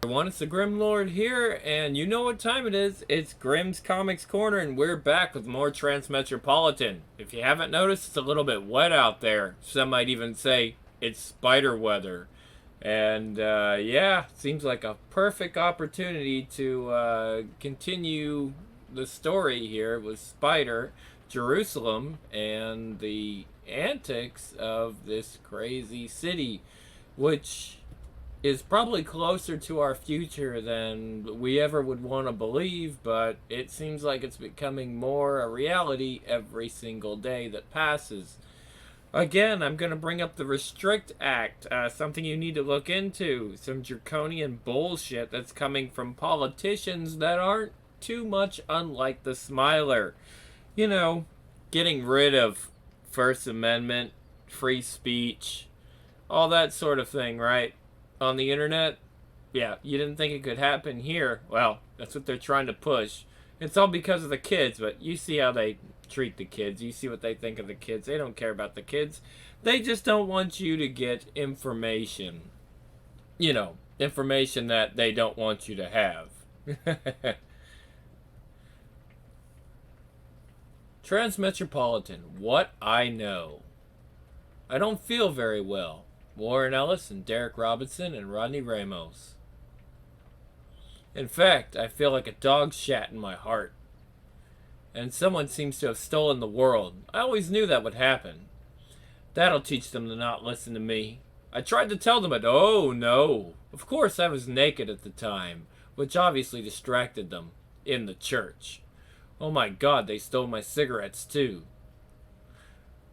Everyone, it's the Grim Lord here, and you know what time it is. It's Grimm's Comics Corner, and we're back with more Transmetropolitan. If you haven't noticed, it's a little bit wet out there. Some might even say it's spider weather. And yeah, seems like a perfect opportunity to continue the story here with Spider, Jerusalem, and the antics of this crazy city, which is probably closer to our future than we ever would want to believe, but it seems like it's becoming more a reality every single day that passes. Again, I'm going to bring up the Restrict Act, something you need to look into. Some draconian bullshit that's coming from politicians that aren't too much unlike the Smiler. You know, getting rid of First Amendment, free speech, all that sort of thing, right? On the internet. Yeah, you didn't think it could happen here. Well, that's what they're trying to push. It's all because of the kids, but you see how they treat the kids. You see what they think of the kids. They don't care about the kids. They just don't want you to get information. You know, information that they don't want you to have. Transmetropolitan, what I know. I don't feel very well. Warren Ellis and Derek Robinson and Rodney Ramos. In fact, I feel like a dog shat in my heart. And someone seems to have stolen the world. I always knew that would happen. That'll teach them to not listen to me. I tried to tell them it. Oh, no. Of course, I was naked at the time, which obviously distracted them. In the church. Oh my God, they stole my cigarettes, too.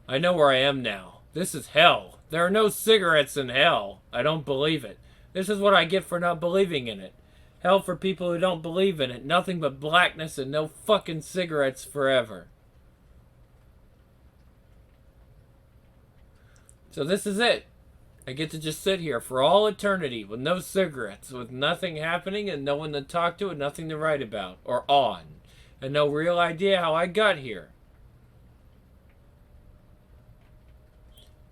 I know where I am now. This is hell. There are no cigarettes in hell. I don't believe it. This is what I get for not believing in it. Hell for people who don't believe in it. Nothing but blackness and no fucking cigarettes forever. So this is it. I get to just sit here for all eternity with no cigarettes, with nothing happening and no one to talk to and nothing to write about or on. And no real idea how I got here.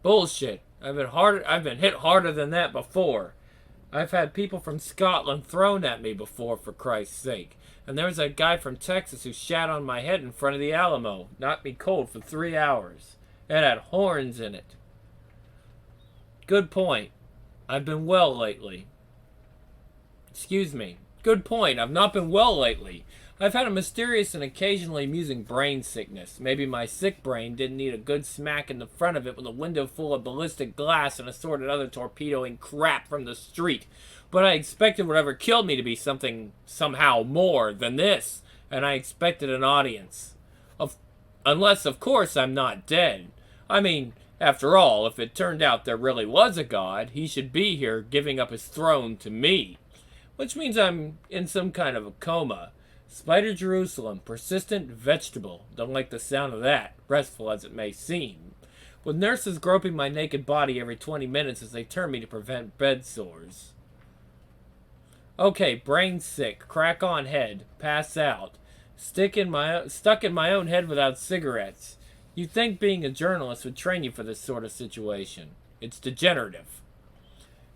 Bullshit. I've been hit harder than that before. I've had people from Scotland thrown at me before, for Christ's sake. And there was a guy from Texas who shat on my head in front of the Alamo. Knocked me cold for 3 hours. It had horns in it. Good point. I've been well lately. Excuse me. Good point. I've not been well lately. I've had a mysterious and occasionally amusing brain sickness. Maybe my sick brain didn't need a good smack in the front of it with a window full of ballistic glass and assorted other torpedoing crap from the street. But I expected whatever killed me to be something somehow more than this, and I expected an audience. Unless, of course, I'm not dead. I mean, after all, if it turned out there really was a god, he should be here giving up his throne to me. Which means I'm in some kind of a coma. Spider Jerusalem, persistent vegetable. Don't like the sound of that, restful as it may seem. With nurses groping my naked body every 20 minutes as they turn me to prevent bed sores. Okay, brain sick, crack on head, pass out. Stuck in my own head without cigarettes. You'd think being a journalist would train you for this sort of situation. It's degenerative.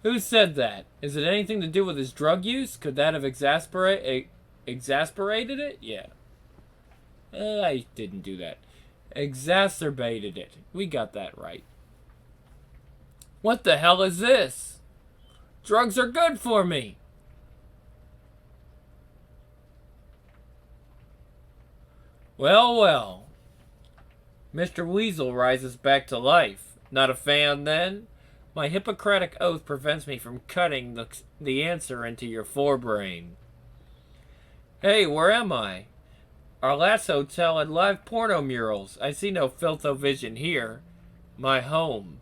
Who said that? Is it anything to do with his drug use? Could that have exasperated it? Yeah. I didn't do that. Exacerbated it. We got that right. What the hell is this? Drugs are good for me. Well, well. Mr. Weasel rises back to life. Not a fan, then? My Hippocratic oath prevents me from cutting the answer into your forebrain. Hey, where am I? Our last hotel had live porno murals. I see no filtho-vision here. My home.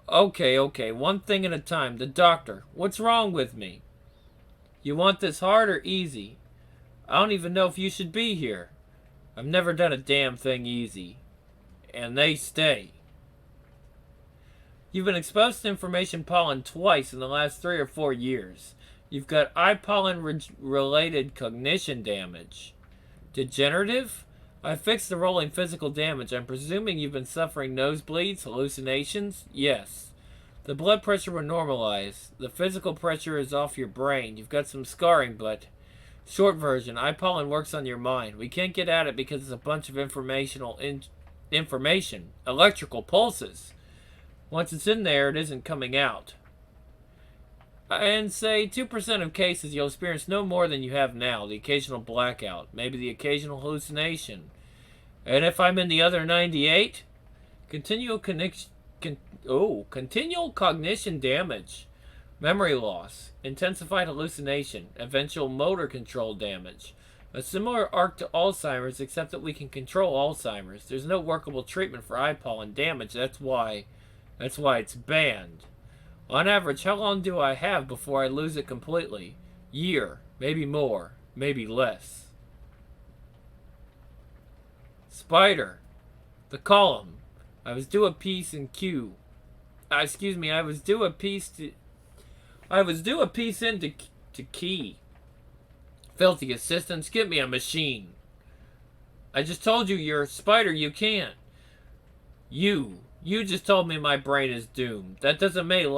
Okay, one thing at a time. The doctor. What's wrong with me? You want this hard or easy? I don't even know if you should be here. I've never done a damn thing easy. And they stay. You've been exposed to information pollen twice in the last 3 or 4 years. You've got eye pollen-related cognition damage. Degenerative? I fixed the rolling physical damage. I'm presuming you've been suffering nosebleeds, hallucinations? Yes. The blood pressure will normalize. The physical pressure is off your brain. You've got some scarring, but... Short version, pollen works on your mind. We can't get at it because it's a bunch of information. Electrical pulses. Once it's in there, it isn't coming out. And say 2% of cases you'll experience no more than you have now. The occasional blackout. Maybe the occasional hallucination. And if I'm in the other 98? Continual cognition damage. Memory loss. Intensified hallucination. Eventual motor control damage. A similar arc to Alzheimer's, except that we can control Alzheimer's. There's no workable treatment for eye pollen damage. That's why it's banned. On average, how long do I have before I lose it completely? Year. Maybe more. Maybe less. Spider. The column. I was due a piece in Q. I was due a piece into key. Filthy assistants, get me a machine. I just told you you're a spider, you can't. You just told me my brain is doomed. That doesn't mean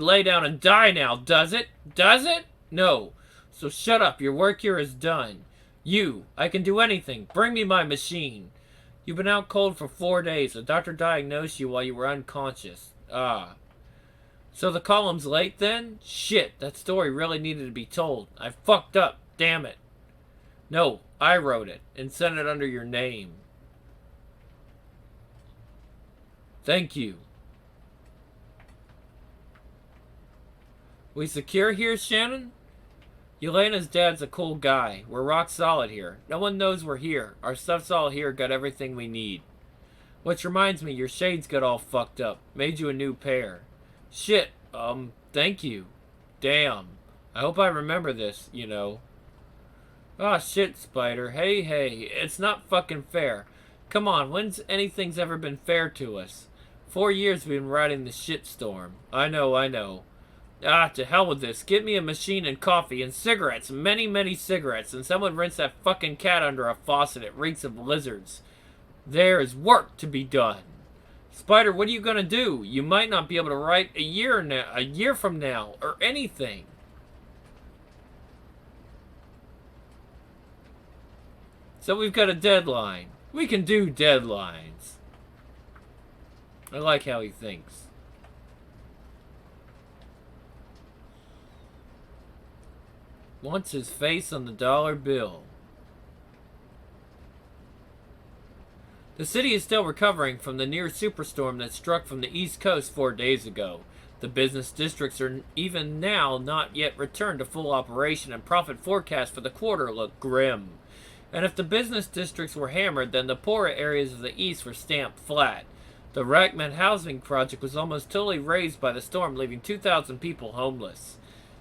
lay down and die now, does it? Does it? No. So shut up, your work here is done. I can do anything. Bring me my machine. You've been out cold for 4 days. The doctor diagnosed you while you were unconscious. Ah. So the column's late then? Shit, that story really needed to be told. I fucked up, damn it. No, I wrote it and sent it under your name. Thank you. We secure here, Shannon? Yelena's dad's a cool guy. We're rock solid here. No one knows we're here. Our stuff's all here, got everything we need. Which reminds me, your shades got all fucked up. Made you a new pair. Shit, thank you. Damn. I hope I remember this, you know. Ah, shit, Spider. Hey, it's not fucking fair. Come on, when's anything's ever been fair to us? 4 years we've been riding the shitstorm. I know. Ah, to hell with this. Get me a machine and coffee and cigarettes. Many cigarettes. And someone rinse that fucking cat under a faucet. It reeks of lizards. There is work to be done. Spider, what are you gonna do? You might not be able to write a year from now, or anything. So we've got a deadline. We can do deadlines. I like how he thinks. Wants his face on the dollar bill. The city is still recovering from the near superstorm that struck from the East Coast 4 days ago. The business districts are even now not yet returned to full operation, and profit forecasts for the quarter look grim. And if the business districts were hammered, then the poorer areas of the East were stamped flat. The Rackman housing project was almost totally razed by the storm, leaving 2,000 people homeless.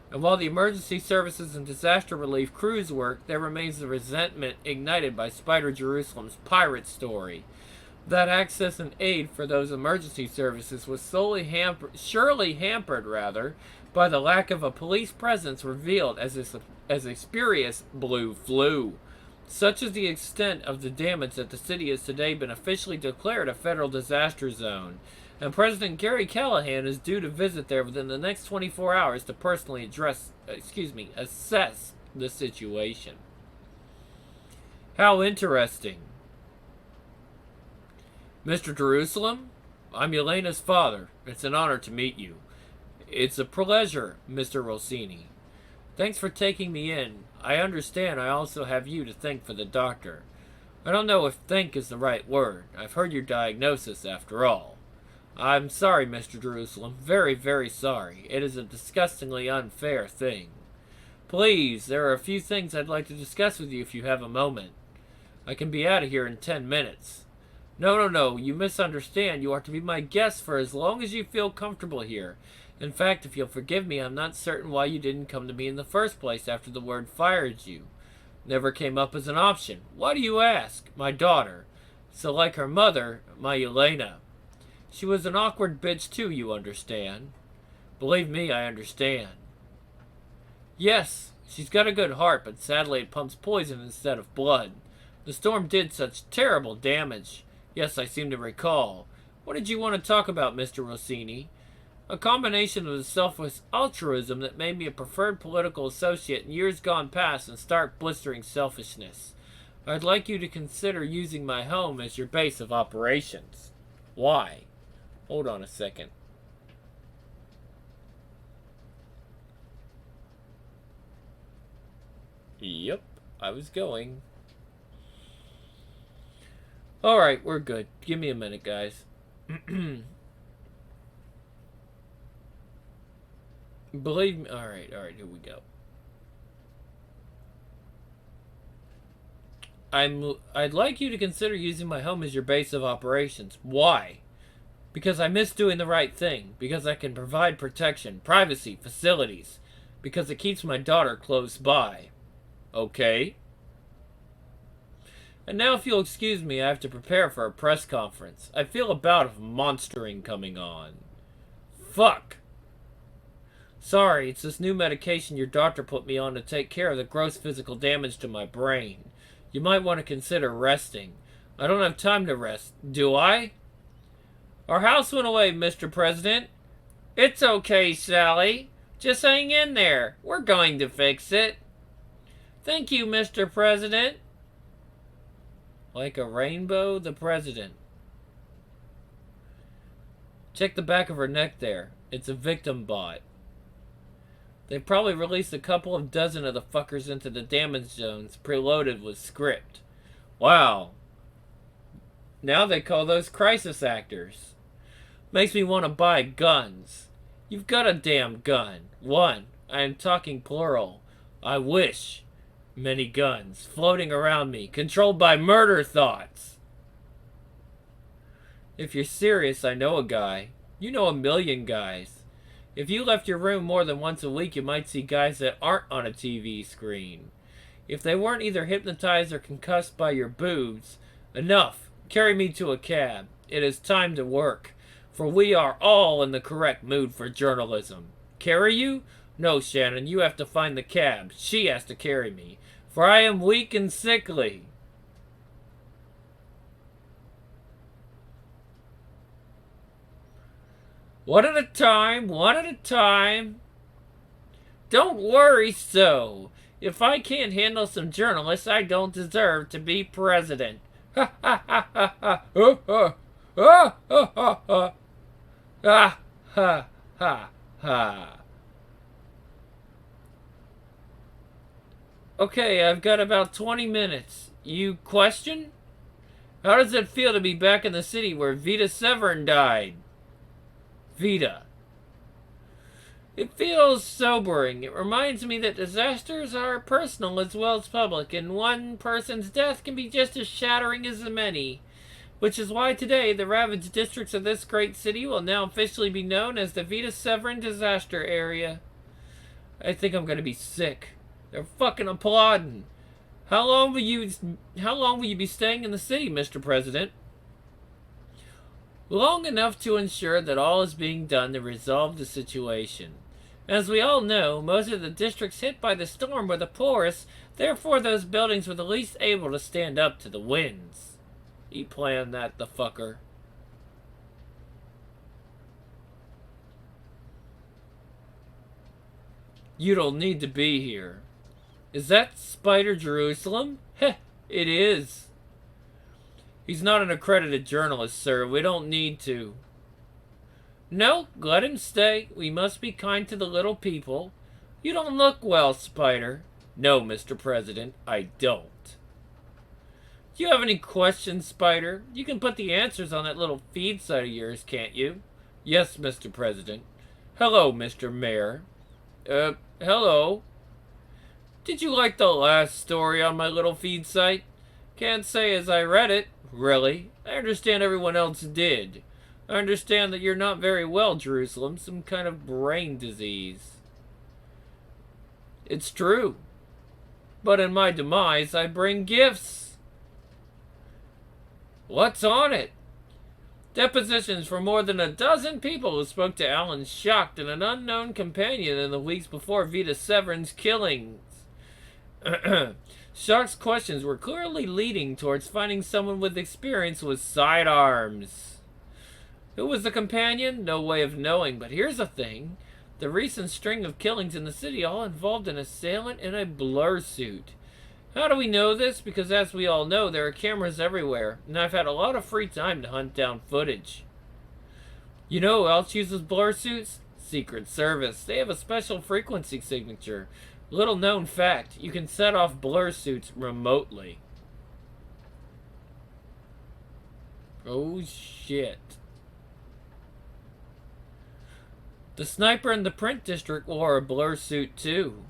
And while the emergency services and disaster relief crews work, there remains the resentment ignited by Spider Jerusalem's pirate story. That access and aid for those emergency services was surely hampered by the lack of a police presence revealed as a spurious blue flu. Such is the extent of the damage that the city has today been officially declared a federal disaster zone, and President Gary Callahan is due to visit there within the next 24 hours to personally assess the situation. How interesting. Mr. Jerusalem, I'm Yelena's father. It's an honor to meet you. It's a pleasure, Mr. Rossini. Thanks for taking me in. I understand I also have you to thank for the doctor. I don't know if thank is the right word. I've heard your diagnosis after all. I'm sorry, Mr. Jerusalem. Very, very sorry. It is a disgustingly unfair thing. Please, there are a few things I'd like to discuss with you if you have a moment. I can be out of here in 10 minutes. No, you misunderstand. You are to be my guest for as long as you feel comfortable here. In fact, if you'll forgive me, I'm not certain why you didn't come to me in the first place after the word fired you. Never came up as an option. Why do you ask? My daughter. So like her mother, my Yelena. She was an awkward bitch too, you understand. Believe me, I understand. Yes, she's got a good heart, but sadly it pumps poison instead of blood. The storm did such terrible damage. Yes, I seem to recall. What did you want to talk about, Mr. Rossini? A combination of the selfless altruism that made me a preferred political associate in years gone past and stark blistering selfishness. I'd like you to consider using my home as your base of operations. Why? Hold on a second. Yep, I was going. Alright, we're good. Give me a minute, guys. Believe me. Alright, here we go. I'd like you to consider using my home as your base of operations. Why? Because I miss doing the right thing. Because I can provide protection, privacy, facilities. Because it keeps my daughter close by. Okay? And now if you'll excuse me, I have to prepare for a press conference. I feel a bout of monstering coming on. Fuck. Sorry, it's this new medication your doctor put me on to take care of the gross physical damage to my brain. You might want to consider resting. I don't have time to rest, do I? Our house went away, Mr. President. It's okay, Sally. Just hang in there. We're going to fix it. Thank you, Mr. President. Like a rainbow, the president. Check the back of her neck there. It's a victim bot. They probably released a couple of dozen of the fuckers into the damage zones, preloaded with script. Wow. Now they call those crisis actors. Makes me want to buy guns. You've got a damn gun. One. I am talking plural. I wish. Many guns floating around me, controlled by murder thoughts. If you're serious, I know a guy. You know a million guys. If you left your room more than once a week, you might see guys that aren't on a TV screen. If they weren't either hypnotized or concussed by your boobs, enough. Carry me to a cab. It is time to work, for we are all in the correct mood for journalism. Carry you? No, Shannon, you have to find the cab. She has to carry me, for I am weak and sickly. One at a time, one at a time. Don't worry so. If I can't handle some journalists, I don't deserve to be president. Ha ha ha ha ha. Ha ha ha ha ha. Ha ha ha ha. Okay, I've got about 20 minutes. You question? How does it feel to be back in the city where Vita Severin died? Vita. It feels sobering. It reminds me that disasters are personal as well as public, and one person's death can be just as shattering as the many. Which is why today, the ravaged districts of this great city will now officially be known as the Vita Severin Disaster Area. I think I'm gonna be sick. They're fucking applauding. How long will you be staying in the city, Mr. President? Long enough to ensure that all is being done to resolve the situation. As we all know, most of the districts hit by the storm were the poorest, therefore those buildings were the least able to stand up to the winds. He planned that, the fucker. You don't need to be here. Is that Spider Jerusalem? Heh, it is. He's not an accredited journalist, sir. We don't need to. No, let him stay. We must be kind to the little people. You don't look well, Spider. No, Mr. President, I don't. Do you have any questions, Spider? You can put the answers on that little feed site of yours, can't you? Yes, Mr. President. Hello, Mr. Mayor. Hello. Did you like the last story on my little feed site? Can't say as I read it. Really? I understand everyone else did. I understand that you're not very well, Jerusalem. Some kind of brain disease. It's true. But in my demise, I bring gifts. What's on it? Depositions for more than a dozen people who spoke to Alan Schacht and an unknown companion in the weeks before Vita Severin's killings. Schacht's questions were clearly leading towards finding someone with experience with sidearms. Who was the companion? No way of knowing, but here's the thing. The recent string of killings in the city all involved an assailant in a blur suit. How do we know this? Because as we all know, there are cameras everywhere, and I've had a lot of free time to hunt down footage. You know who else uses blur suits? Secret Service. They have a special frequency signature. Little known fact, you can set off blur suits remotely. Oh shit. The sniper in the print district wore a blur suit too.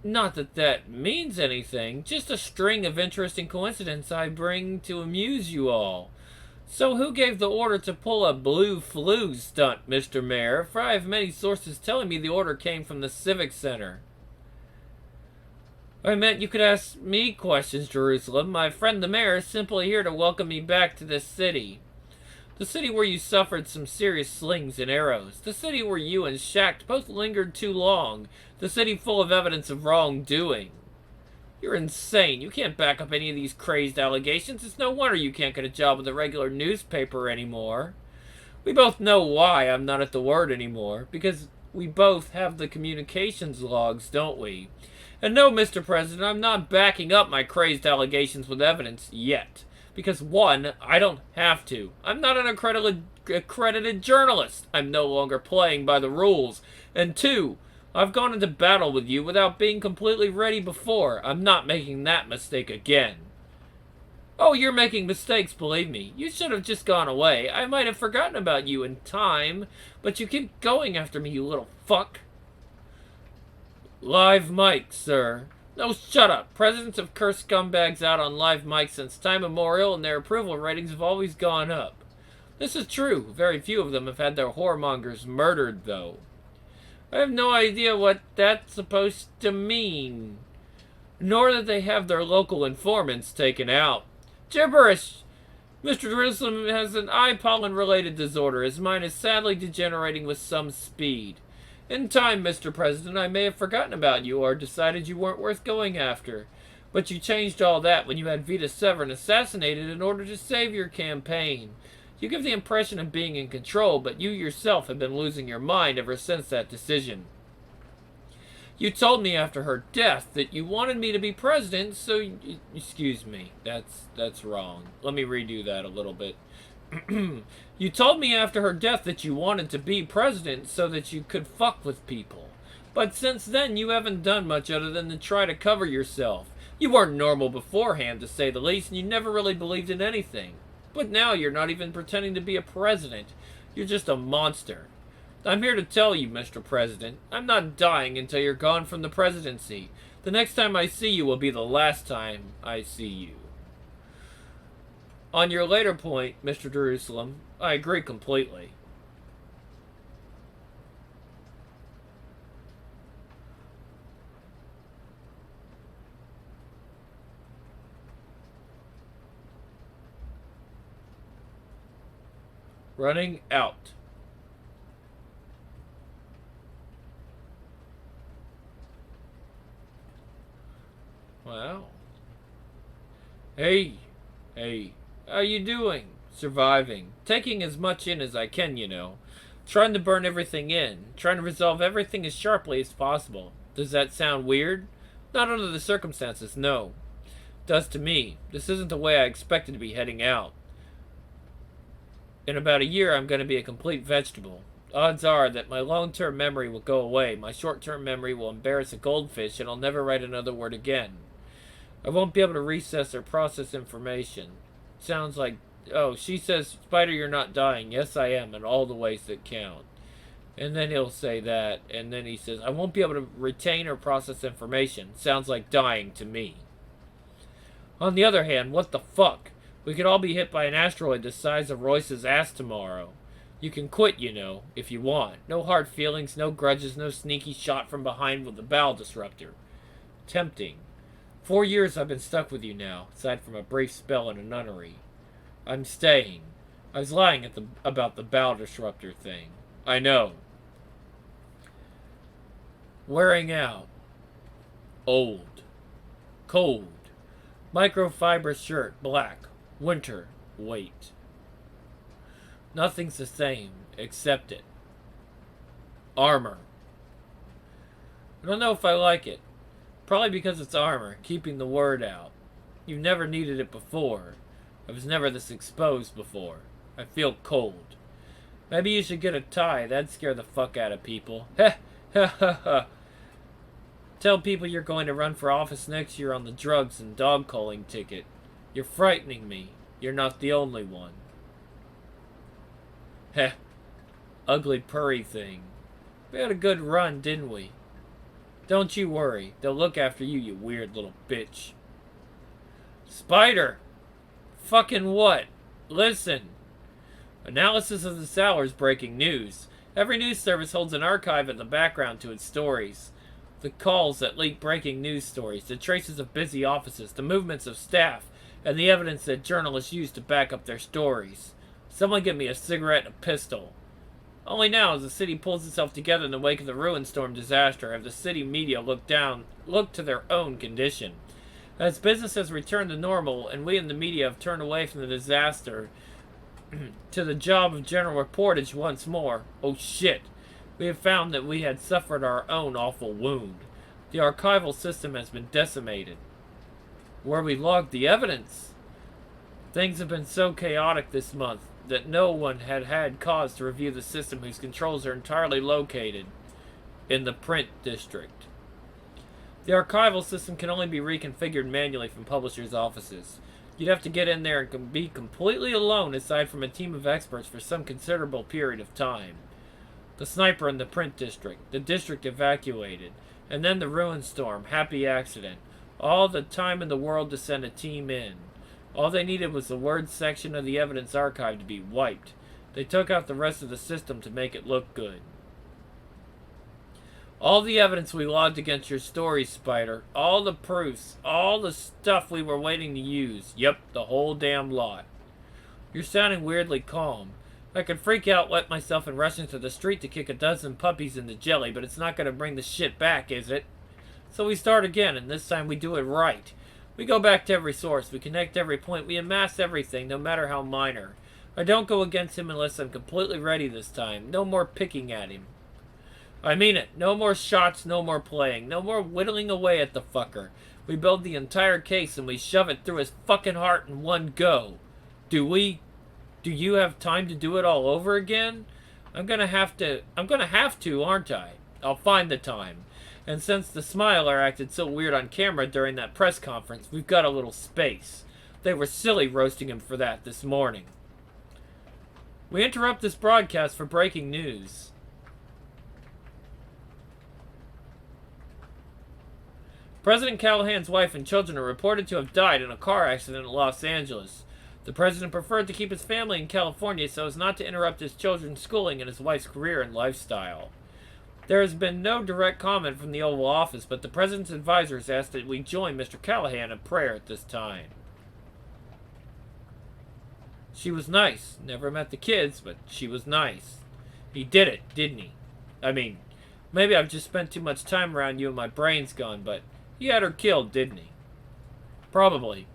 Not that that means anything, just a string of interesting coincidences I bring to amuse you all. So who gave the order to pull a blue flu stunt, Mr. Mayor? For I have many sources telling me the order came from the Civic Center. I meant you could ask me questions, Jerusalem. My friend the mayor is simply here to welcome me back to this city. The city where you suffered some serious slings and arrows. The city where you and Shact both lingered too long. The city full of evidence of wrongdoing. You're insane. You can't back up any of these crazed allegations. It's no wonder you can't get a job with a regular newspaper anymore. We both know why I'm not at the Word anymore. Because we both have the communications logs, don't we? And no, Mr. President, I'm not backing up my crazed allegations with evidence yet. Because one, I don't have to. I'm not an accredited journalist. I'm no longer playing by the rules. And two, I've gone into battle with you without being completely ready before. I'm not making that mistake again. Oh, you're making mistakes, believe me. You should have just gone away. I might have forgotten about you in time, but you keep going after me, you little fuck. Live mic, sir. No, shut up. Presidents have cursed scumbags out on live mics since time immemorial, and their approval ratings have always gone up. This is true. Very few of them have had their whoremongers murdered, though. I have no idea what that's supposed to mean. Nor that they have their local informants taken out. Gibberish! Mr. Jerusalem has an eye pollen-related disorder. His mind is sadly degenerating with some speed. In time, Mr. President, I may have forgotten about you or decided you weren't worth going after. But you changed all that when you had Vita Severin assassinated in order to save your campaign. You give the impression of being in control, but you yourself have been losing your mind ever since that decision. You told me after her death that you wanted me to be president, so excuse me, that's wrong. Let me redo that a little bit. You told me after her death that you wanted to be president so that you could fuck with people. But since then, you haven't done much other than to try to cover yourself. You weren't normal beforehand, to say the least, and you never really believed in anything. But now you're not even pretending to be a president. You're just a monster. I'm here to tell you, Mr. President, I'm not dying until you're gone from the presidency. The next time I see you will be the last time I see you. On your later point, Mr. Jerusalem, I agree completely. Running out. Wow. Hey. How you doing? Surviving. Taking as much in as I can, you know. Trying to burn everything in. Trying to resolve everything as sharply as possible. Does that sound weird? Not under the circumstances, no. It does to me. This isn't the way I expected to be heading out. In about a year, I'm going to be a complete vegetable. Odds are that my long-term memory will go away. My short-term memory will embarrass a goldfish, and I'll never write another word again. I won't be able to recess or process information. Sounds like, oh, she says, Spider, you're not dying. Yes, I am, in all the ways that count. And then he'll say that, and then he says, I won't be able to retain or process information. Sounds like dying to me. On the other hand, what the fuck? We could all be hit by an asteroid the size of Royce's ass tomorrow. You can quit, you know, if you want. No hard feelings, no grudges, no sneaky shot from behind with a bowel disruptor. Tempting. 4 years I've been stuck with you now, aside from a brief spell in a nunnery. I'm staying. I was lying about the bowel disruptor thing. I know. Wearing out. Old. Cold. Microfiber shirt, black. Winter. Wait. Nothing's the same. Accept it. Armor. I don't know if I like it. Probably because it's armor, keeping the word out. You've never needed it before. I was never this exposed before. I feel cold. Maybe you should get a tie. That'd scare the fuck out of people. Heh, ha ha ha. Tell people you're going to run for office next year on the drugs and dog calling ticket. You're frightening me. You're not the only one. Heh. Ugly purry thing. We had a good run, didn't we? Don't you worry. They'll look after you, you weird little bitch. Spider! Fucking what? Listen. Analysis of this hour's breaking news. Every news service holds an archive in the background to its stories. The calls that leak breaking news stories, the traces of busy offices, the movements of staff, and the evidence that journalists use to back up their stories. Someone give me a cigarette and a pistol. Only now, as the city pulls itself together in the wake of the ruin storm disaster, have the city media looked to their own condition. As business has returned to normal, and we in the media have turned away from the disaster to the job of general reportage once more, oh shit, we have found that we had suffered our own awful wound. The archival system has been decimated. Where we logged the evidence. Things have been so chaotic this month that no one had cause to review the system whose controls are entirely located in the print district. The archival system can only be reconfigured manually from publishers' offices. You'd have to get in there and be completely alone aside from a team of experts for some considerable period of time. The sniper in the print district, the district evacuated, and then the ruin storm, happy accident. All the time in the world to send a team in. All they needed was the word section of the evidence archive to be wiped. They took out the rest of the system to make it look good. All the evidence we logged against your story, Spider. All the proofs. All the stuff we were waiting to use. Yep, the whole damn lot. You're sounding weirdly calm. I could freak out, wet myself, and rush into the street to kick a dozen puppies into jelly, but it's not going to bring the shit back, is it? So we start again, and this time we do it right. We go back to every source. We connect every point. We amass everything, no matter how minor. I don't go against him unless I'm completely ready this time. No more picking at him. I mean it. No more shots, no more playing. No more whittling away at the fucker. We build the entire case and we shove it through his fucking heart in one go. Do we? Do you have time to do it all over again? I'm gonna have to, aren't I? I'll find the time. And since the Smiler acted so weird on camera during that press conference, we've got a little space. They were silly roasting him for that this morning. We interrupt this broadcast for breaking news. President Callahan's wife and children are reported to have died in a car accident in Los Angeles. The president preferred to keep his family in California so as not to interrupt his children's schooling and his wife's career and lifestyle. There has been no direct comment from the Oval Office, but the president's advisors asked that we join Mr. Callahan in prayer at this time. She was nice. Never met the kids, but she was nice. He did it, didn't he? I mean, maybe I've just spent too much time around you and my brain's gone, but he had her killed, didn't he? Probably.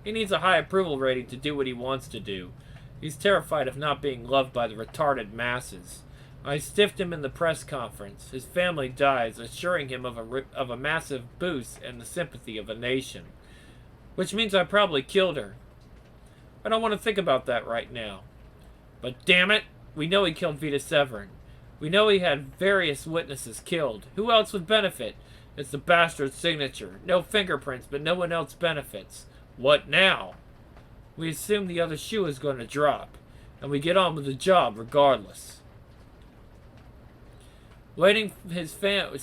He needs a high approval rating to do what he wants to do. He's terrified of not being loved by the retarded masses. I stiffed him in the press conference. His family dies, assuring him of a massive boost and the sympathy of a nation. Which means I probably killed her. I don't want to think about that right now. But damn it, we know he killed Vita Severin. We know he had various witnesses killed. Who else would benefit? It's the bastard's signature. No fingerprints, but no one else benefits. What now? We assume the other shoe is going to drop, and we get on with the job regardless. Wasting his family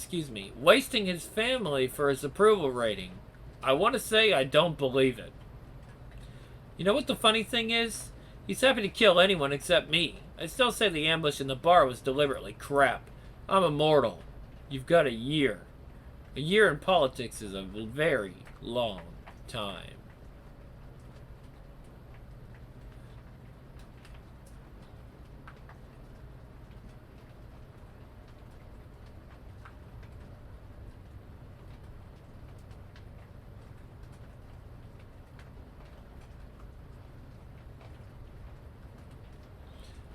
for his approval rating. I want to say I don't believe it. You know what the funny thing is? He's happy to kill anyone except me. I still say the ambush in the bar was deliberately crap. I'm immortal. You've got a year. A year in politics is a very long time.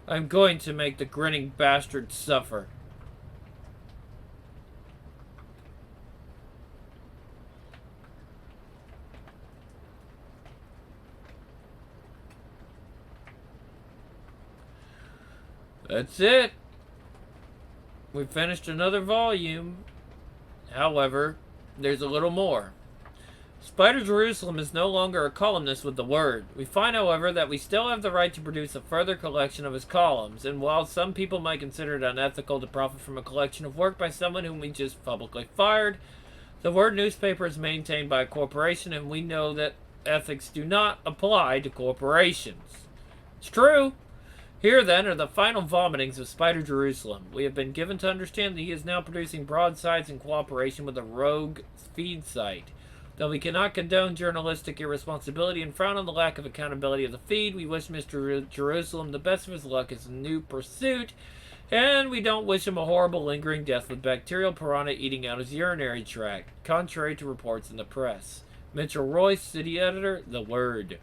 I'm going to make the grinning bastard suffer. That's it. We finished another volume. However, there's a little more. Spider Jerusalem is no longer a columnist with the Word. We find, however, that we still have the right to produce a further collection of his columns, and while some people might consider it unethical to profit from a collection of work by someone whom we just publicly fired, the Word newspaper is maintained by a corporation, and we know that ethics do not apply to corporations. It's true. Here, then, are the final vomitings of Spider Jerusalem. We have been given to understand that he is now producing broadsides in cooperation with a rogue feed site. Though we cannot condone journalistic irresponsibility and frown on the lack of accountability of the feed, we wish Mr. Jerusalem the best of his luck as a new pursuit, and we don't wish him a horrible lingering death with bacterial piranha eating out his urinary tract, contrary to reports in the press. Mitchell Royce, City Editor, The Word.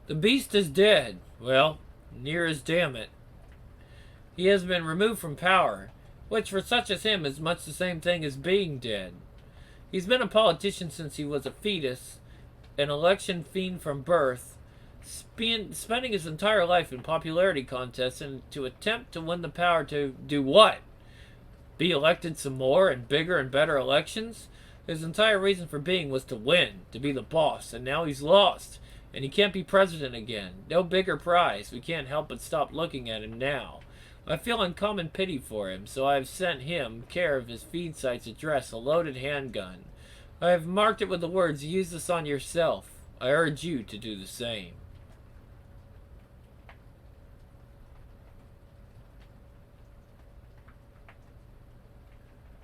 The beast is dead. Well, near as damn it. He has been removed from power, which for such as him is much the same thing as being dead. He's been a politician since he was a fetus, an election fiend from birth, spending his entire life in popularity contests and to attempt to win the power to do what? Be elected some more and bigger and better elections? His entire reason for being was to win, to be the boss, and now he's lost, and he can't be president again. No bigger prize. We can't help but stop looking at him now. I feel uncommon pity for him, so I have sent him, care of his feed site's address, a loaded handgun. I have marked it with the words, "Use this on yourself." I urge you to do the same.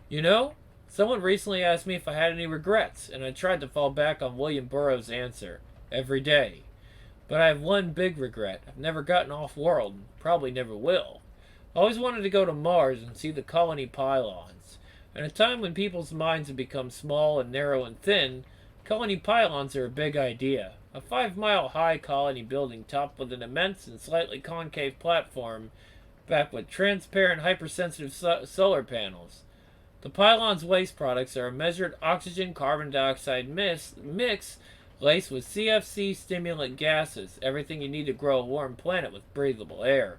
You know, someone recently asked me if I had any regrets, and I tried to fall back on William Burroughs' answer. Every day. But I have one big regret. I've never gotten off-world, and probably never will. I always wanted to go to Mars and see the colony pylons. At a time when people's minds have become small and narrow and thin, colony pylons are a big idea. A 5-mile-high colony building topped with an immense and slightly concave platform backed with transparent hypersensitive solar panels. The pylon's waste products are a measured oxygen-carbon dioxide mix laced with CFC stimulant gases, everything you need to grow a warm planet with breathable air.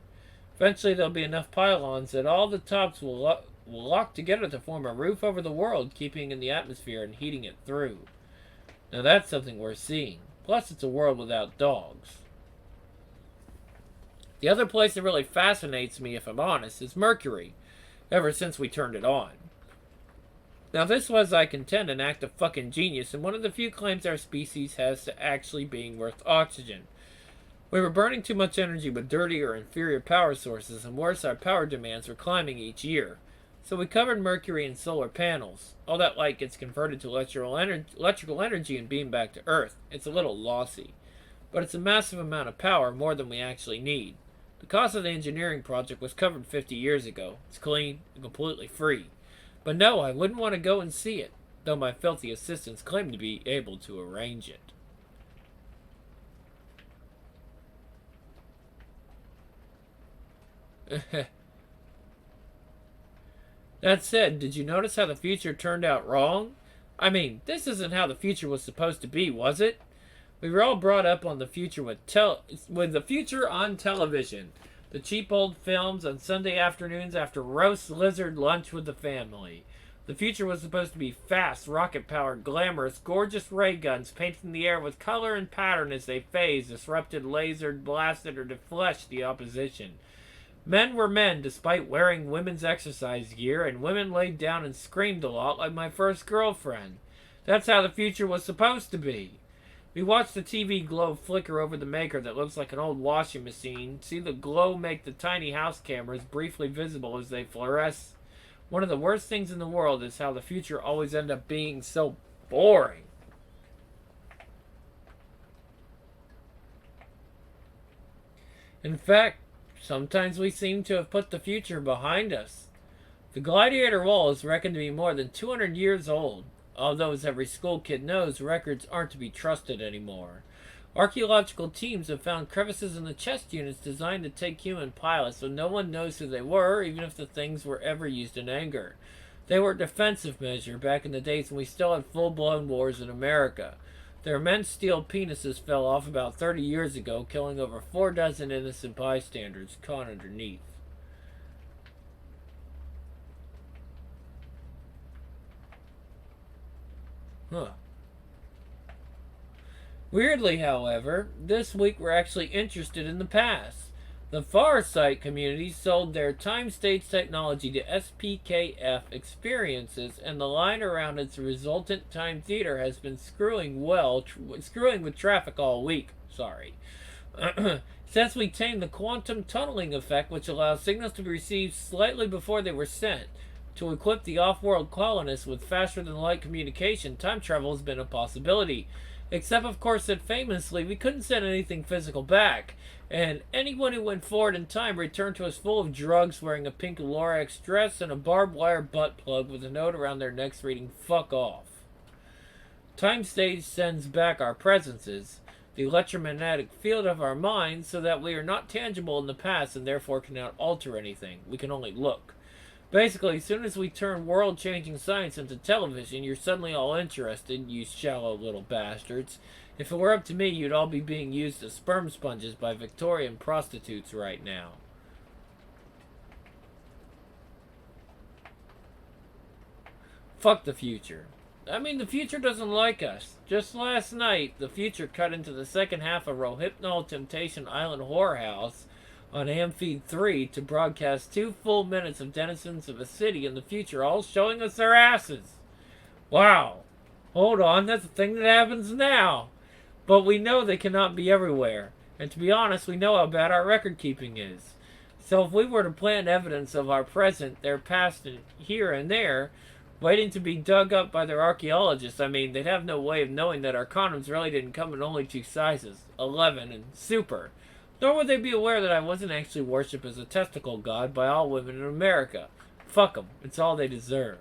Eventually there'll be enough pylons that all the tops will lock together to form a roof over the world, keeping in the atmosphere and heating it through. Now that's something worth seeing. Plus it's a world without dogs. The other place that really fascinates me, if I'm honest, is Mercury, ever since we turned it on. Now this was, I contend, an act of fucking genius, and one of the few claims our species has to actually being worth oxygen. We were burning too much energy with dirtier, inferior power sources, and worse, our power demands were climbing each year. So we covered Mercury in solar panels. All that light gets converted to electrical energy and beamed back to Earth. It's a little lossy. But it's a massive amount of power, more than we actually need. The cost of the engineering project was covered 50 years ago. It's clean and completely free. But no, I wouldn't want to go and see it, though my filthy assistants claim to be able to arrange it. That said, did you notice how the future turned out wrong? I mean, this isn't how the future was supposed to be, was it? We were all brought up on the future with the future on television. The cheap old films on Sunday afternoons after roast lizard lunch with the family. The future was supposed to be fast, rocket-powered, glamorous, gorgeous ray guns painting the air with color and pattern as they phased, disrupted, lasered, blasted, or defleshed the opposition. Men were men despite wearing women's exercise gear, and women laid down and screamed a lot like my first girlfriend. That's how the future was supposed to be. We watch the TV globe flicker over the maker that looks like an old washing machine, see the glow make the tiny house cameras briefly visible as they fluoresce. One of the worst things in the world is how the future always ends up being so boring. In fact, sometimes we seem to have put the future behind us. The Gladiator Wall is reckoned to be more than 200 years old. Although, as every school kid knows, records aren't to be trusted anymore. Archaeological teams have found crevices in the chest units designed to take human pilots, so no one knows who they were, even if the things were ever used in anger. They were a defensive measure back in the days when we still had full-blown wars in America. Their immense steel penises fell off about 30 years ago, killing over 4 dozen innocent bystanders caught underneath. Huh. Weirdly, however, this week we're actually interested in the past. The Farsight community sold their time-stage technology to SPKF Experiences, and the line around its resultant time theater has been screwing with traffic all week. Sorry. Since we tamed the quantum tunneling effect, which allows signals to be received slightly before they were sent, to equip the off-world colonists with faster-than-light communication, time travel has been a possibility. Except, of course, that famously, we couldn't send anything physical back, and anyone who went forward in time returned to us full of drugs, wearing a pink Lorax dress and a barbed wire butt plug with a note around their necks reading, "Fuck off." Time stage sends back our presences, the electromagnetic field of our minds, so that we are not tangible in the past and therefore cannot alter anything. We can only look. Basically, as soon as we turn world-changing science into television, you're suddenly all interested, you shallow little bastards. If it were up to me, you'd all be being used as sperm sponges by Victorian prostitutes right now. Fuck the future. I mean, the future doesn't like us. Just last night, the future cut into the second half of Rohypnol Temptation Island Whorehouse on Amfeed 3 to broadcast 2 full minutes of denizens of a city in the future all showing us their asses. Wow. Hold on, that's a thing that happens now. But we know they cannot be everywhere. And to be honest, we know how bad our record keeping is. So if we were to plant evidence of our present, their past, and here and there, waiting to be dug up by their archaeologists, I mean, they'd have no way of knowing that our condoms really didn't come in only 2 sizes, 11 and super. Nor would they be aware that I wasn't actually worshipped as a testicle god by all women in America. Fuck them. It's all they deserve.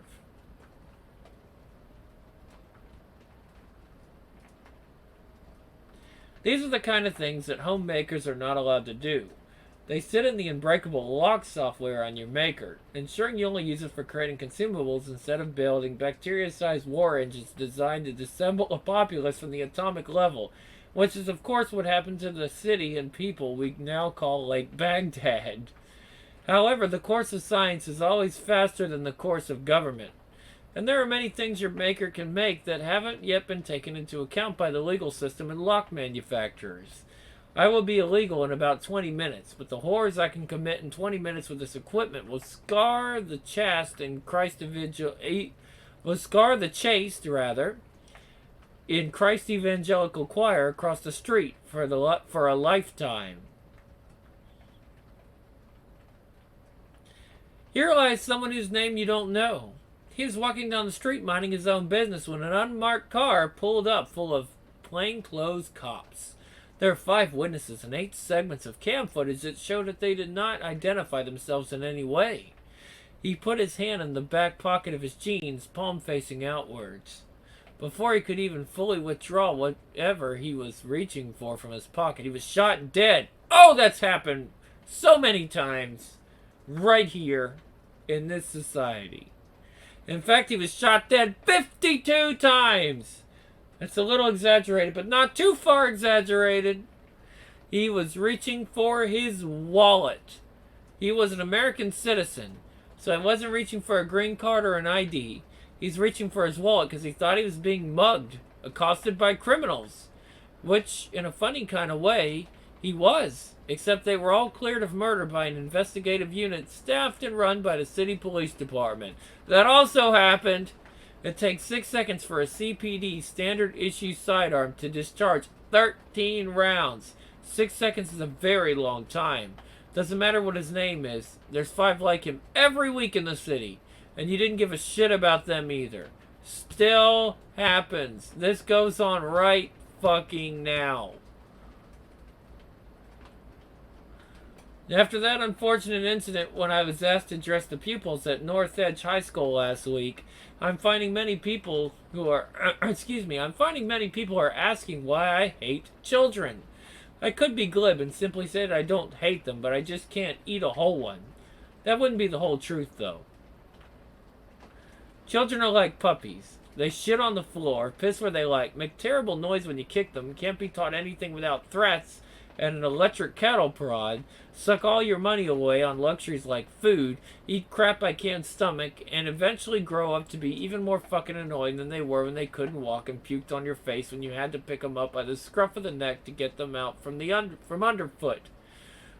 These are the kind of things that homemakers are not allowed to do. They sit in the unbreakable lock software on your maker, ensuring you only use it for creating consumables instead of building bacteria-sized war engines designed to disassemble a populace from the atomic level, which is of course what happened to the city and people we now call Lake Baghdad. However, the course of science is always faster than the course of government. And there are many things your maker can make that haven't yet been taken into account by the legal system and lock manufacturers. I will be illegal in about 20 minutes, but the horrors I can commit in 20 minutes with this equipment will scar the chaste in in Christ Evangelical Choir across the street for a lifetime. Here lies someone whose name you don't know. He was walking down the street minding his own business when an unmarked car pulled up full of plainclothes cops. There are 5 witnesses and 8 segments of cam footage that show that they did not identify themselves in any way. He put his hand in the back pocket of his jeans, palm facing outwards. Before he could even fully withdraw whatever he was reaching for from his pocket, he was shot and dead. Oh, that's happened so many times right here in this society. In fact, he was shot dead 52 times. That's a little exaggerated, but not too far exaggerated. He was reaching for his wallet. He was an American citizen, so he wasn't reaching for a green card or an ID. He's reaching for his wallet because he thought he was being mugged, accosted by criminals. Which, in a funny kind of way, he was. Except they were all cleared of murder by an investigative unit staffed and run by the city police department. That also happened. It takes 6 seconds for a CPD standard issue sidearm to discharge 13 rounds. 6 seconds is a very long time. Doesn't matter what his name is. There's 5 like him every week in the city. And you didn't give a shit about them either. Still happens. This goes on right fucking now. After that unfortunate incident when I was asked to address the pupils at North Edge High School last week, I'm finding many people who are, I'm finding many people are asking why I hate children. I could be glib and simply say that I don't hate them, but I just can't eat a whole one. That wouldn't be the whole truth, though. Children are like puppies. They shit on the floor, piss where they like, make terrible noise when you kick them, can't be taught anything without threats and an electric cattle prod, suck all your money away on luxuries like food, eat crap I can't stomach, and eventually grow up to be even more fucking annoying than they were when they couldn't walk and puked on your face when you had to pick them up by the scruff of the neck to get them out from underfoot.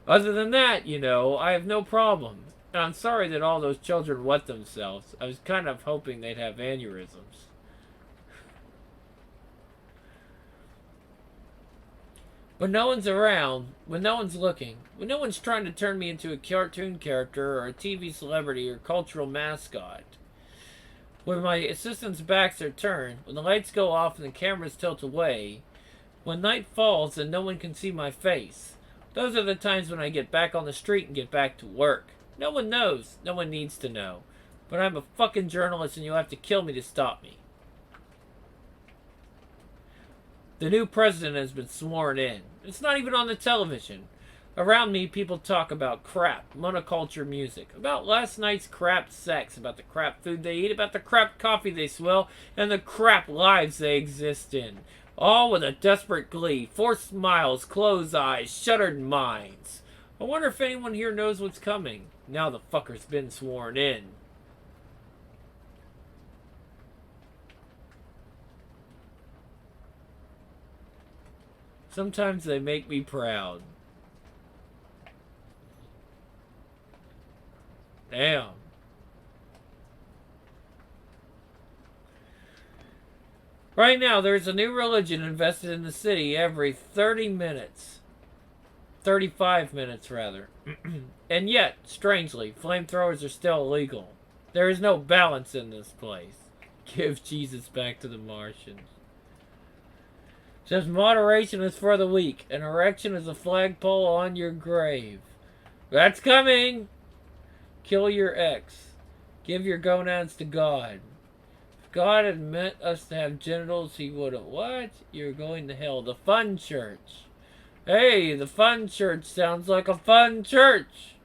Other than that, I have no problem. And I'm sorry that all those children wet themselves. I was kind of hoping they'd have aneurysms. When no one's around, when no one's looking, when no one's trying to turn me into a cartoon character or a TV celebrity or cultural mascot, when my assistants' backs are turned, when the lights go off and the cameras tilt away, when night falls and no one can see my face, those are the times when I get back on the street and get back to work. No one knows. No one needs to know. But I'm a fucking journalist and you'll have to kill me to stop me. The new president has been sworn in. It's not even on the television. Around me, people talk about crap, monoculture music, about last night's crap sex, about the crap food they eat, about the crap coffee they swill, and the crap lives they exist in. All with a desperate glee, forced smiles, closed eyes, shuttered minds. I wonder if anyone here knows what's coming. Now the fucker's been sworn in. Sometimes they make me proud. Damn. Right now, there's a new religion invested in the city every 30 minutes. 35 minutes, rather. And yet, strangely, flamethrowers are still illegal. There is no balance in this place. Give Jesus back to the Martians. Says moderation is for the weak. An erection is a flagpole on your grave. That's coming! Kill your ex. Give your gonads to God. If God had meant us to have genitals, he would have. What? You're going to hell. The Fun Church. Hey, the Fun Church sounds like a fun church.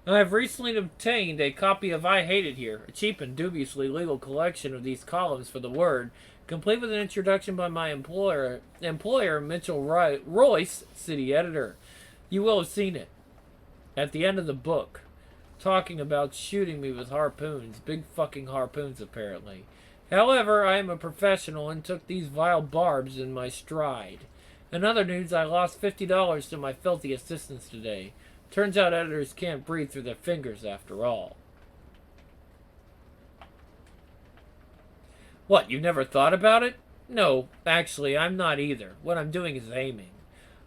I have recently obtained a copy of I Hate It Here, a cheap and dubiously legal collection of these columns for the Word, complete with an introduction by my employer Mitchell Royce, city editor. You will have seen it. At the end of the book, talking about shooting me with harpoons, big fucking harpoons apparently. However, I am a professional and took these vile barbs in my stride. In other news, I lost $50 to my filthy assistants today. Turns out editors can't breathe through their fingers after all. What, you never thought about it? No, actually, I'm not either. What I'm doing is aiming.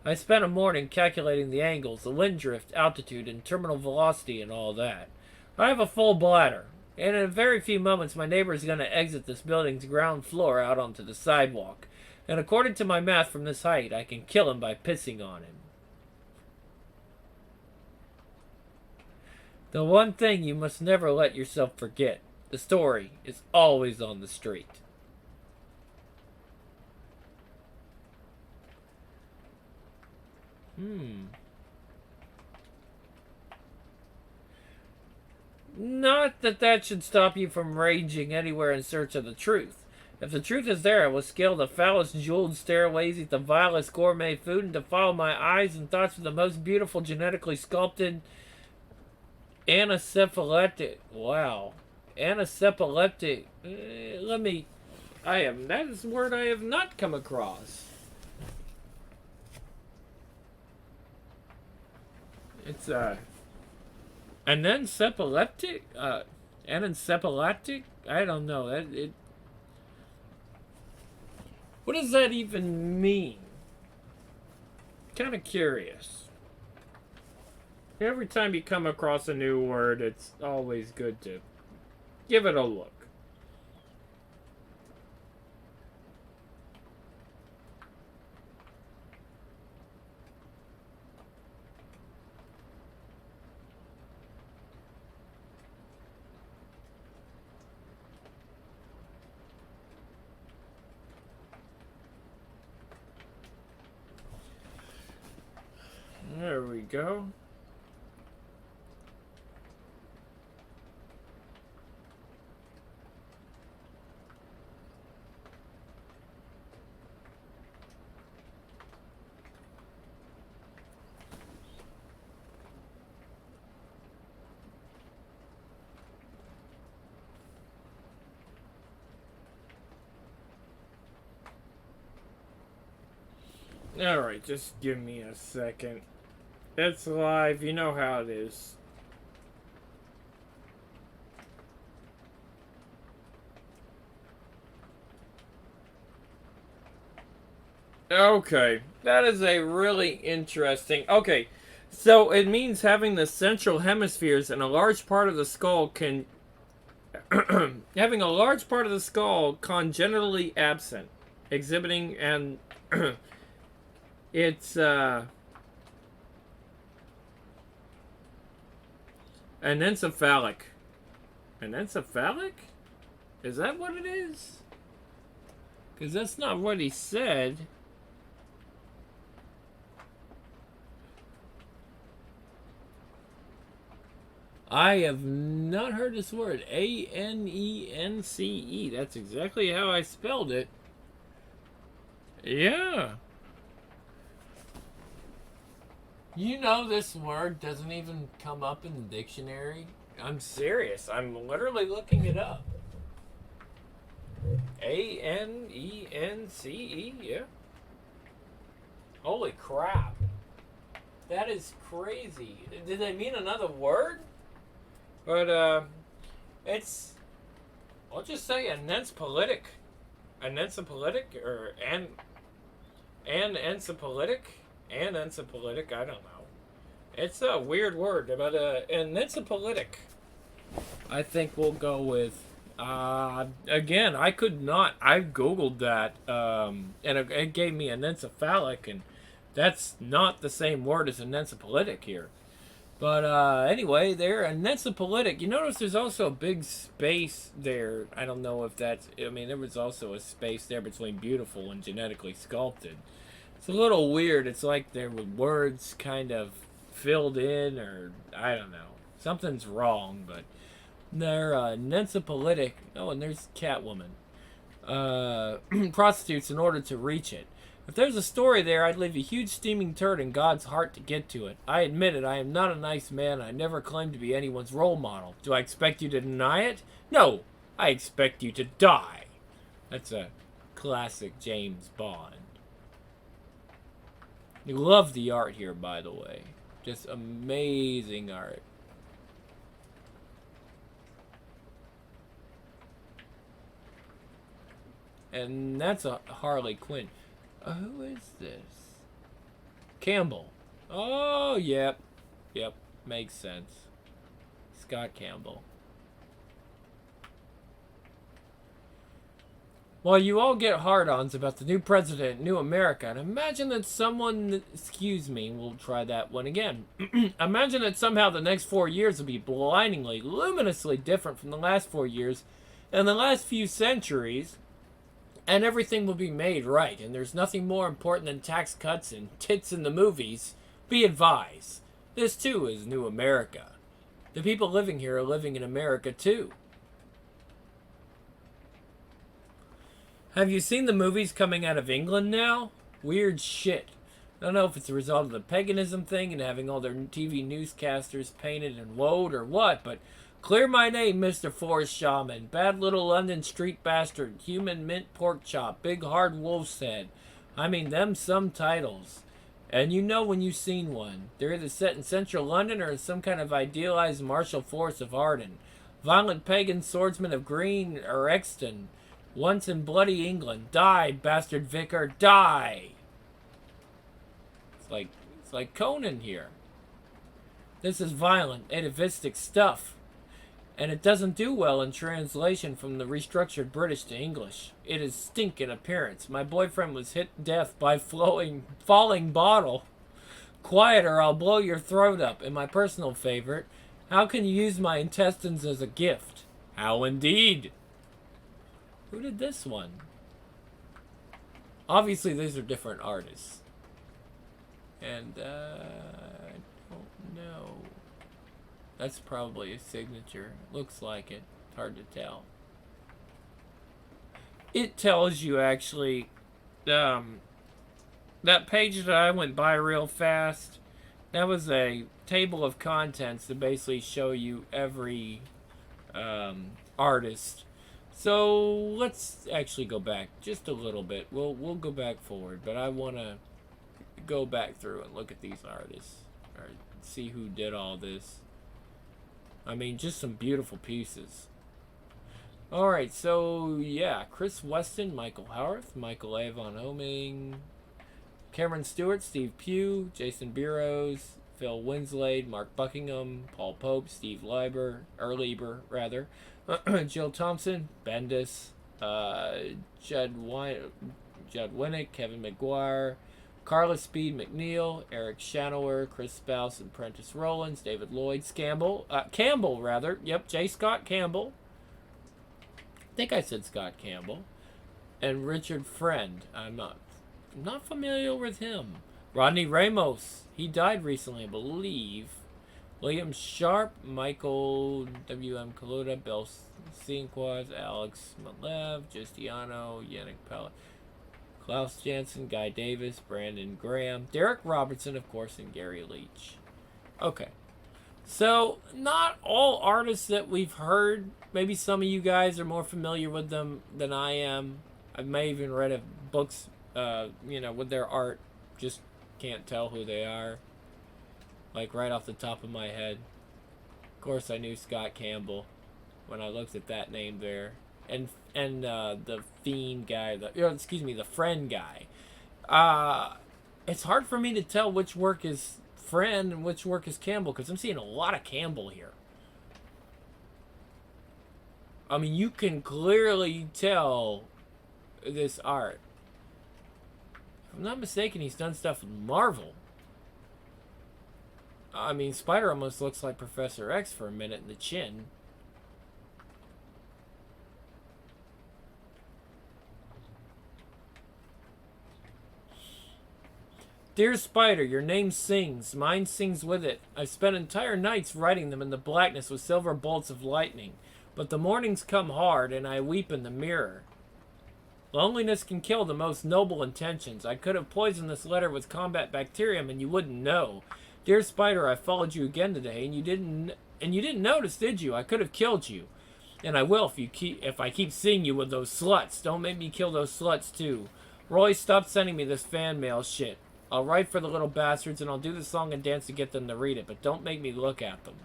I spent a morning calculating the angles, the wind drift, altitude, and terminal velocity and all that. I have a full bladder, and in a very few moments my neighbor is going to exit this building's ground floor out onto the sidewalk. And according to my math from this height, I can kill him by pissing on him. The one thing you must never let yourself forget. The story is always on the street. Not that that should stop you from raging anywhere in search of the truth. If the truth is there, I will scale the foulest jeweled stairways, eat the vilest gourmet food, and defile my eyes and thoughts with the most beautiful genetically sculpted anencephalectic. Wow. Anencephalectic. That is a word I have not come across. It's, anencephalectic? Anencephalectic? I don't know. What does that even mean? Kind of curious. Every time you come across a new word, it's always good to give it a look. go. Alright, just give me a second. It's live, you know how it is. Okay, that is a really interesting. Okay, so it means having the central hemispheres and a large part of the skull can. Having a large part of the skull congenitally absent, exhibiting and. It's anencephalic. Anencephalic? Is that what it is? Because that's not what he said. I have not heard this word. Anence. That's exactly how I spelled it. Yeah. You know this word doesn't even come up in the dictionary? I'm serious. I'm literally looking it up. Anence? Yeah. Holy crap. That is crazy. Did they mean another word? But, it's... I'll just say anencepolitic. Anencepolitic? Or anencepolitic? Anencepolitic? I don't know. It's a weird word, but, anencepolitic. I think we'll go with... again, I could not... I googled that, and it gave me anencephalic, and that's not the same word as anencepolitic here. But anyway, they're anencepolitic. You notice there's also a big space there. I don't know if that's... I mean, there was also a space there between beautiful and genetically sculpted. It's a little weird. It's like there were words kind of filled in, or I don't know. Something's wrong, but they're anencepolitic. Oh, and there's Catwoman. Prostitutes in order to reach it. If there's a story there, I'd leave a huge steaming turd in God's heart to get to it. I admit it, I am not a nice man. I never claimed to be anyone's role model. Do I expect you to deny it? No, I expect you to die. That's a classic James Bond. You love the art here, by the way. Just amazing art. And that's a Harley Quinn. Who is this? Campbell. Oh, yep. Yep, makes sense. Scott Campbell. While you all get hard-ons about the new president, new America, and imagine that someone... Excuse me, we'll try that one again. Imagine that somehow the next 4 years will be blindingly, luminously different from the last 4 years and the last few centuries... And everything will be made right, and there's nothing more important than tax cuts and tits in the movies. Be advised, this too is new America. The people living here are living in America too. Have you seen the movies coming out of England now? Weird shit. I don't know if it's a result of the paganism thing and having all their TV newscasters painted in woad or what, but... Clear my name, Mr. Forest Shaman. Bad little London street bastard. Human mint pork chop. Big hard wolf's head. I mean, them some titles. And you know when you've seen one. They're either set in central London or in some kind of idealized martial force of Arden. Violent pagan swordsman of Green or Exton. Once in bloody England. Die, bastard vicar. Die! It's like Conan here. This is violent, atavistic stuff. And it doesn't do well in translation from the restructured British to English. It is stink in appearance. My boyfriend was hit to death by falling bottle. Quiet or I'll blow your throat up. And my personal favorite, how can you use my intestines as a gift? How indeed? Who did this one? Obviously these are different artists. And no. That's probably a signature. Looks like it. It's hard to tell. It tells you, actually, that page that I went by real fast, that was a table of contents to basically show you every artist. So let's actually go back just a little bit. We'll go back forward, but I want to go back through and look at these artists, or see who did all this. I mean, just some beautiful pieces. Alright, so yeah, Chris Weston, Michael Howarth, Michael A. Von Homing, Cameron Stewart, Steve Pugh, Jason Burrows, Phil Winslade, Mark Buckingham, Paul Pope, Steve Lieber, Jill Thompson, Bendis, Judd Winnick, Kevin McGuire, Carla Speed McNeil, Eric Shanower, Chris Spouse and Prentice Rollins, David Lloyd, Campbell, yep, J. Scott Campbell, I think I said Scott Campbell, and Richard Friend. I'm not familiar with him. Rodney Ramos, he died recently, I believe. William Sharp, Michael W.M. Kaluta, Bill Cinquaz, Alex Malev, Justiano, Yannick Pellet, Klaus Jansen, Guy Davis, Brandon Graham, Derek Robertson, of course, and Gary Leach. Okay. So, not all artists that we've heard. Maybe some of you guys are more familiar with them than I am. I may even read books, with their art. Just can't tell who they are. Like, right off the top of my head. Of course, I knew Scott Campbell when I looked at that name there. And the Fiend guy, the Friend guy. It's hard for me to tell which work is Friend and which work is Campbell, because I'm seeing a lot of Campbell here. I mean, you can clearly tell this art. If I'm not mistaken, he's done stuff with Marvel. I mean, Spider almost looks like Professor X for a minute in the chin. Dear Spider, your name sings. Mine sings with it. I've spent entire nights writing them in the blackness with silver bolts of lightning. But the mornings come hard, and I weep in the mirror. Loneliness can kill the most noble intentions. I could have poisoned this letter with combat bacterium, and you wouldn't know. Dear Spider, I followed you again today, and you didn't notice, did you? I could have killed you. And I will if I keep seeing you with those sluts. Don't make me kill those sluts, too. Roy, stop sending me this fan mail shit. I'll write for the little bastards, and I'll do the song and dance to get them to read it, but don't make me look at them.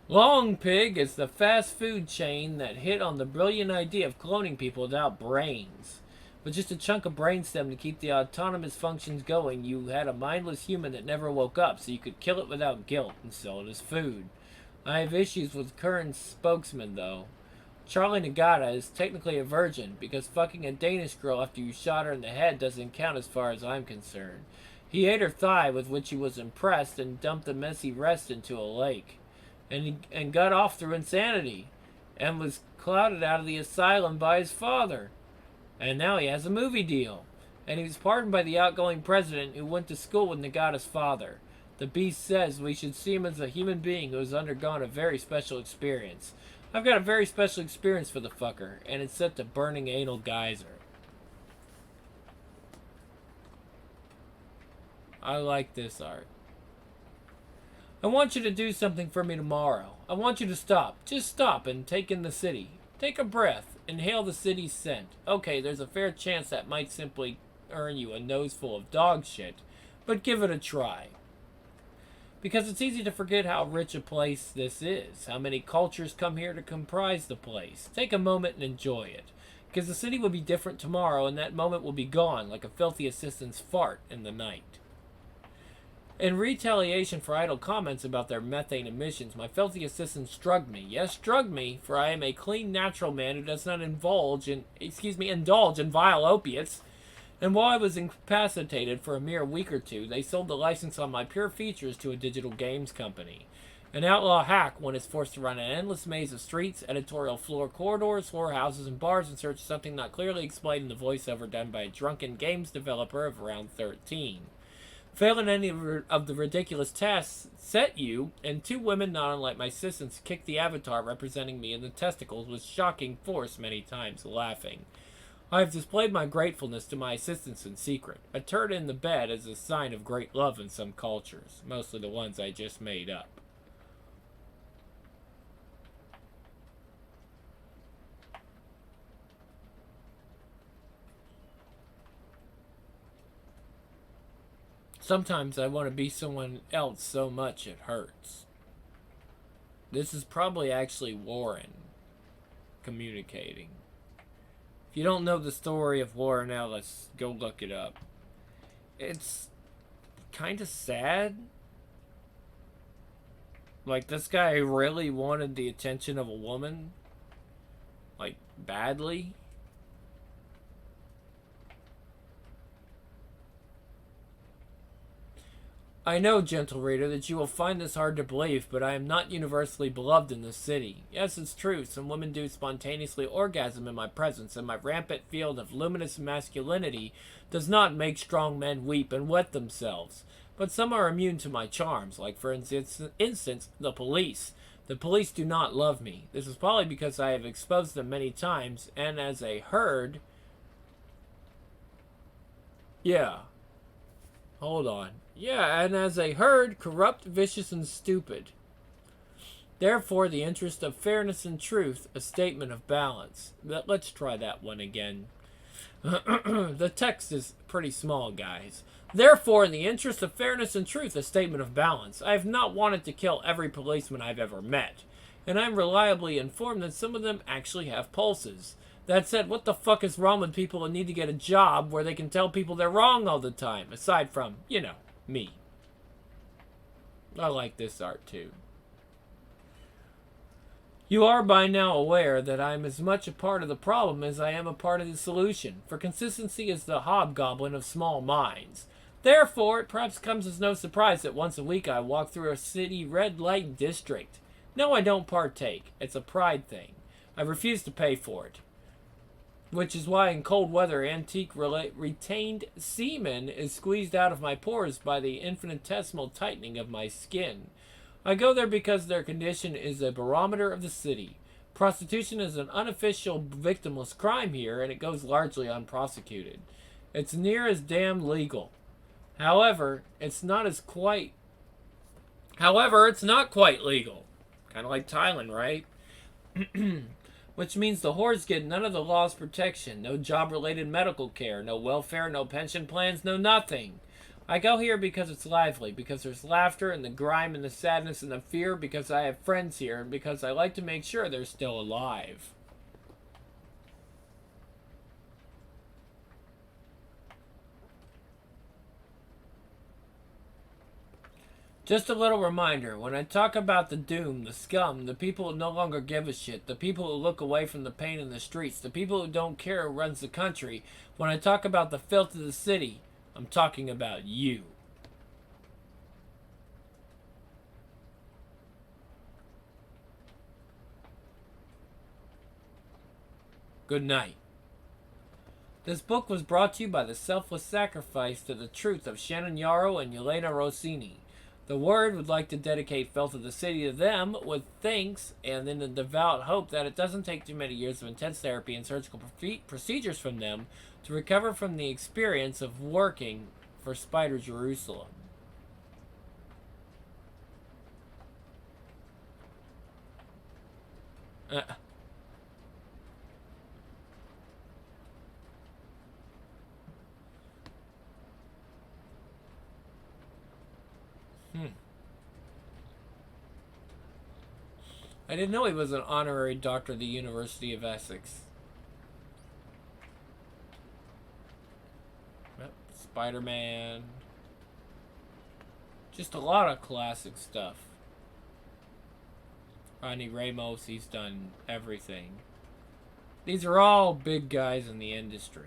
Long Pig is the fast food chain that hit on the brilliant idea of cloning people without brains. With just a chunk of brainstem to keep the autonomous functions going, you had a mindless human that never woke up, so you could kill it without guilt and sell it as food. I have issues with current spokesman, though. Charlie Nagata is technically a virgin, because fucking a Danish girl after you shot her in the head doesn't count as far as I'm concerned. He ate her thigh, with which he was impressed, and dumped the messy rest into a lake. And got off through insanity, and was clouded out of the asylum by his father. And now he has a movie deal. And he was pardoned by the outgoing president who went to school with Nagata's father. The Beast says we should see him as a human being who has undergone a very special experience. I've got a very special experience for the fucker, and it's set to burning anal geyser. I like this art. I want you to do something for me tomorrow. I want you to stop. Just stop and take in the city. Take a breath. Inhale the city's scent. Okay, there's a fair chance that might simply earn you a nose full of dog shit, but give it a try. Because it's easy to forget how rich a place this is, how many cultures come here to comprise the place. Take a moment and enjoy it. Because the city will be different tomorrow, and that moment will be gone like a filthy assistant's fart in the night. In retaliation for idle comments about their methane emissions, my filthy assistants drugged me. Yes, drugged me, for I am a clean, natural man who does not indulge in vile opiates. And while I was incapacitated for a mere week or two, they sold the license on my pure features to a digital games company. An outlaw hack, one is forced to run an endless maze of streets, editorial floor corridors, whorehouses, and bars in search of something not clearly explained in the voiceover done by a drunken games developer of around 13. Failing any of the ridiculous tasks set you, and two women not unlike my assistants kicked the avatar representing me in the testicles with shocking force many times, laughing. I have displayed my gratefulness to my assistants in secret. A turd in the bed is a sign of great love in some cultures, mostly the ones I just made up. Sometimes I want to be someone else so much it hurts. This is probably actually Warren communicating. If you don't know the story of Warren Ellis, go look it up. It's kind of sad. Like, this guy really wanted the attention of a woman. Like, badly. I know, gentle reader, that you will find this hard to believe, but I am not universally beloved in this city. Yes, it's true, some women do spontaneously orgasm in my presence, and my rampant field of luminous masculinity does not make strong men weep and wet themselves. But some are immune to my charms, like, for instance, the police. The police do not love me. This is probably because I have exposed them many times, and as a herd... Yeah. Hold on. Yeah, and as a herd, corrupt, vicious, and stupid. Therefore, the interest of fairness and truth, a statement of balance. Let's try that one again. The text is pretty small, guys. Therefore, in the interest of fairness and truth, a statement of balance. I have not wanted to kill every policeman I've ever met, and I'm reliably informed that some of them actually have pulses. That said, what the fuck is wrong with people who need to get a job where they can tell people they're wrong all the time, aside from, you know, me. I like this art too. You are by now aware that I am as much a part of the problem as I am a part of the solution, for consistency is the hobgoblin of small minds. Therefore, it perhaps comes as no surprise that once a week I walk through a city red light district. No, I don't partake. It's a pride thing. I refuse to pay for it. Which is why in cold weather, antique retained semen is squeezed out of my pores by the infinitesimal tightening of my skin. I go there because their condition is a barometer of the city. Prostitution is an unofficial victimless crime here, and it goes largely unprosecuted. It's near as damn legal. However, it's not quite legal. Kind of like Thailand, right? Which means the whores get none of the law's protection, no job-related medical care, no welfare, no pension plans, no nothing. I go here because it's lively, because there's laughter and the grime and the sadness and the fear, because I have friends here, and because I like to make sure they're still alive. Just a little reminder, when I talk about the doom, the scum, the people who no longer give a shit, the people who look away from the pain in the streets, the people who don't care who runs the country, when I talk about the filth of the city, I'm talking about you. Good night. This book was brought to you by the selfless sacrifice to the truth of Shannon Yarrow and Yelena Rossini. The Word would like to dedicate Filth of the City to them with thanks and in the devout hope that it doesn't take too many years of intense therapy and surgical procedures from them to recover from the experience of working for Spider Jerusalem. I didn't know he was an honorary doctor of the University of Essex. Yep, Spider-Man. Just a lot of classic stuff. Rodney Ramos, he's done everything. These are all big guys in the industry.